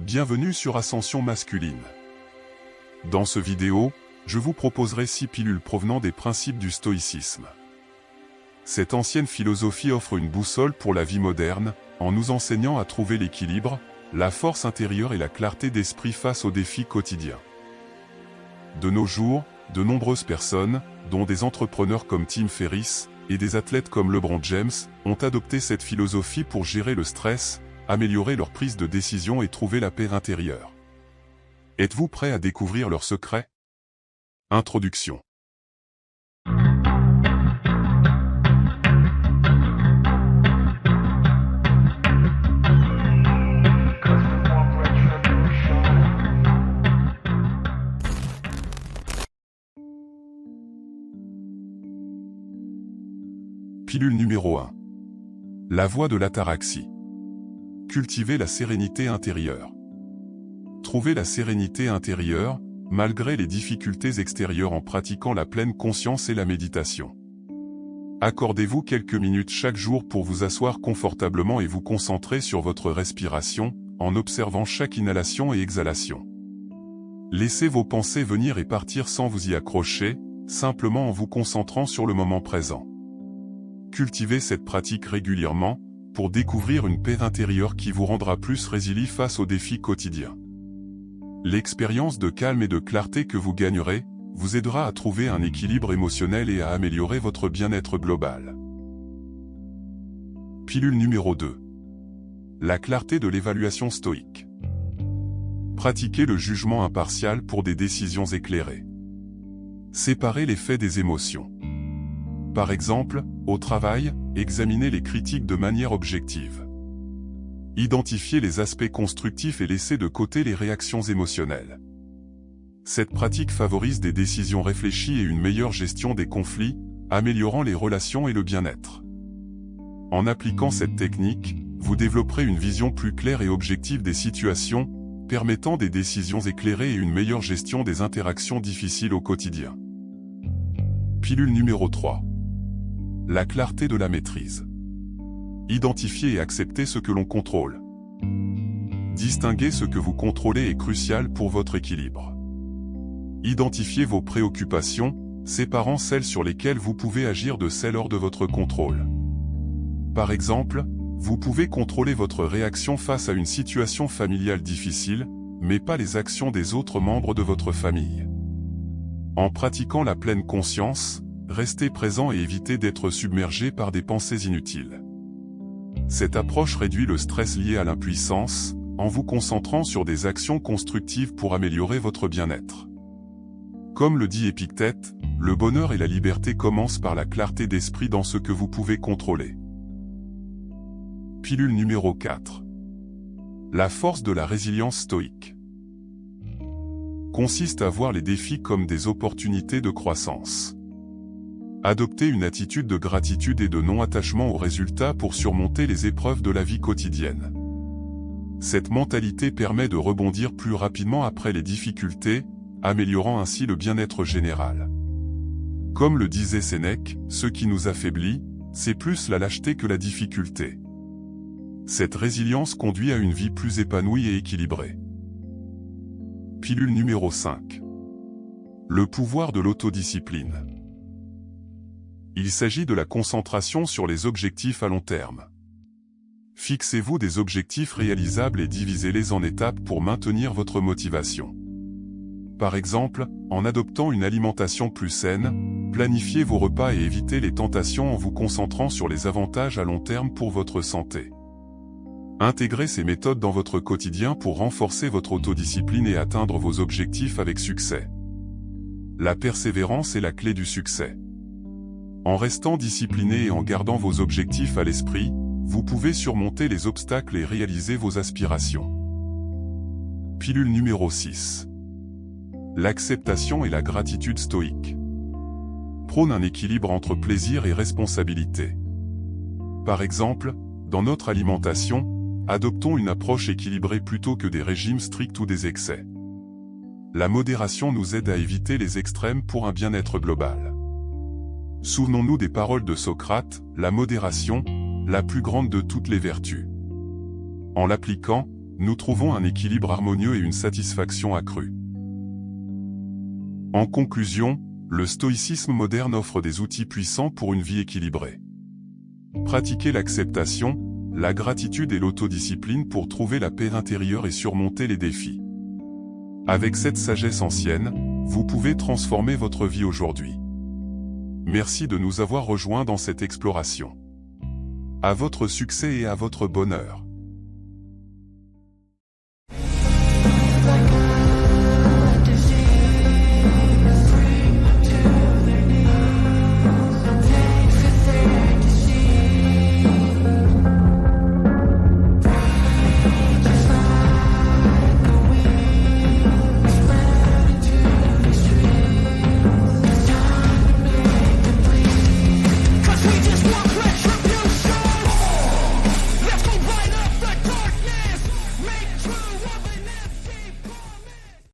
Bienvenue sur Ascension Masculine. Dans ce vidéo, je vous proposerai 6 pilules provenant des principes du stoïcisme. Cette ancienne philosophie offre une boussole pour la vie moderne, en nous enseignant à trouver l'équilibre, la force intérieure et la clarté d'esprit face aux défis quotidiens. De nos jours, de nombreuses personnes, dont des entrepreneurs comme Tim Ferriss, et des athlètes comme LeBron James, ont adopté cette philosophie pour gérer le stress, améliorer leur prise de décision et trouver la paix intérieure. Êtes-vous prêt à découvrir leurs secrets? Introduction. Pilule numéro 1. La voie de l'ataraxie. Cultiver la sérénité intérieure. Trouver la sérénité intérieure, malgré les difficultés extérieures en pratiquant la pleine conscience et la méditation. Accordez-vous quelques minutes chaque jour pour vous asseoir confortablement et vous concentrer sur votre respiration, en observant chaque inhalation et exhalation. Laissez vos pensées venir et partir sans vous y accrocher, simplement en vous concentrant sur le moment présent. Cultivez cette pratique régulièrement, pour découvrir une paix intérieure qui vous rendra plus résilient face aux défis quotidiens. L'expérience de calme et de clarté que vous gagnerez, vous aidera à trouver un équilibre émotionnel et à améliorer votre bien-être global. Pilule numéro 2. La clarté de l'évaluation stoïque. Pratiquez le jugement impartial pour des décisions éclairées. Séparez les faits des émotions. Par exemple, au travail, examinez les critiques de manière objective. Identifiez les aspects constructifs et laissez de côté les réactions émotionnelles. Cette pratique favorise des décisions réfléchies et une meilleure gestion des conflits, améliorant les relations et le bien-être. En appliquant cette technique, vous développerez une vision plus claire et objective des situations, permettant des décisions éclairées et une meilleure gestion des interactions difficiles au quotidien. Pilule numéro 3. La clarté de la maîtrise. Identifiez et acceptez ce que l'on contrôle. Distinguer ce que vous contrôlez est crucial pour votre équilibre. Identifiez vos préoccupations, séparant celles sur lesquelles vous pouvez agir de celles hors de votre contrôle. Par exemple, vous pouvez contrôler votre réaction face à une situation familiale difficile, mais pas les actions des autres membres de votre famille. En pratiquant la pleine conscience, restez présent et évitez d'être submergé par des pensées inutiles. Cette approche réduit le stress lié à l'impuissance, en vous concentrant sur des actions constructives pour améliorer votre bien-être. Comme le dit Épictète, le bonheur et la liberté commencent par la clarté d'esprit dans ce que vous pouvez contrôler. Pilule numéro 4. La force de la résilience stoïque. Consiste à voir les défis comme des opportunités de croissance. Adoptez une attitude de gratitude et de non-attachement aux résultats pour surmonter les épreuves de la vie quotidienne. Cette mentalité permet de rebondir plus rapidement après les difficultés, améliorant ainsi le bien-être général. Comme le disait Sénèque, ce qui nous affaiblit, c'est plus la lâcheté que la difficulté. Cette résilience conduit à une vie plus épanouie et équilibrée. Pilule numéro 5. Le pouvoir de l'autodiscipline. Il s'agit de la concentration sur les objectifs à long terme. Fixez-vous des objectifs réalisables et divisez-les en étapes pour maintenir votre motivation. Par exemple, en adoptant une alimentation plus saine, planifiez vos repas et évitez les tentations en vous concentrant sur les avantages à long terme pour votre santé. Intégrez ces méthodes dans votre quotidien pour renforcer votre autodiscipline et atteindre vos objectifs avec succès. La persévérance est la clé du succès. En restant discipliné et en gardant vos objectifs à l'esprit, vous pouvez surmonter les obstacles et réaliser vos aspirations. Pilule numéro 6. L'acceptation et la gratitude stoïque. Prône un équilibre entre plaisir et responsabilité. Par exemple, dans notre alimentation, adoptons une approche équilibrée plutôt que des régimes stricts ou des excès. La modération nous aide à éviter les extrêmes pour un bien-être global. Souvenons-nous des paroles de Socrate, la modération, la plus grande de toutes les vertus. En l'appliquant, nous trouvons un équilibre harmonieux et une satisfaction accrue. En conclusion, le stoïcisme moderne offre des outils puissants pour une vie équilibrée. Pratiquez l'acceptation, la gratitude et l'autodiscipline pour trouver la paix intérieure et surmonter les défis. Avec cette sagesse ancienne, vous pouvez transformer votre vie aujourd'hui. Merci de nous avoir rejoints dans cette exploration. À votre succès et à votre bonheur.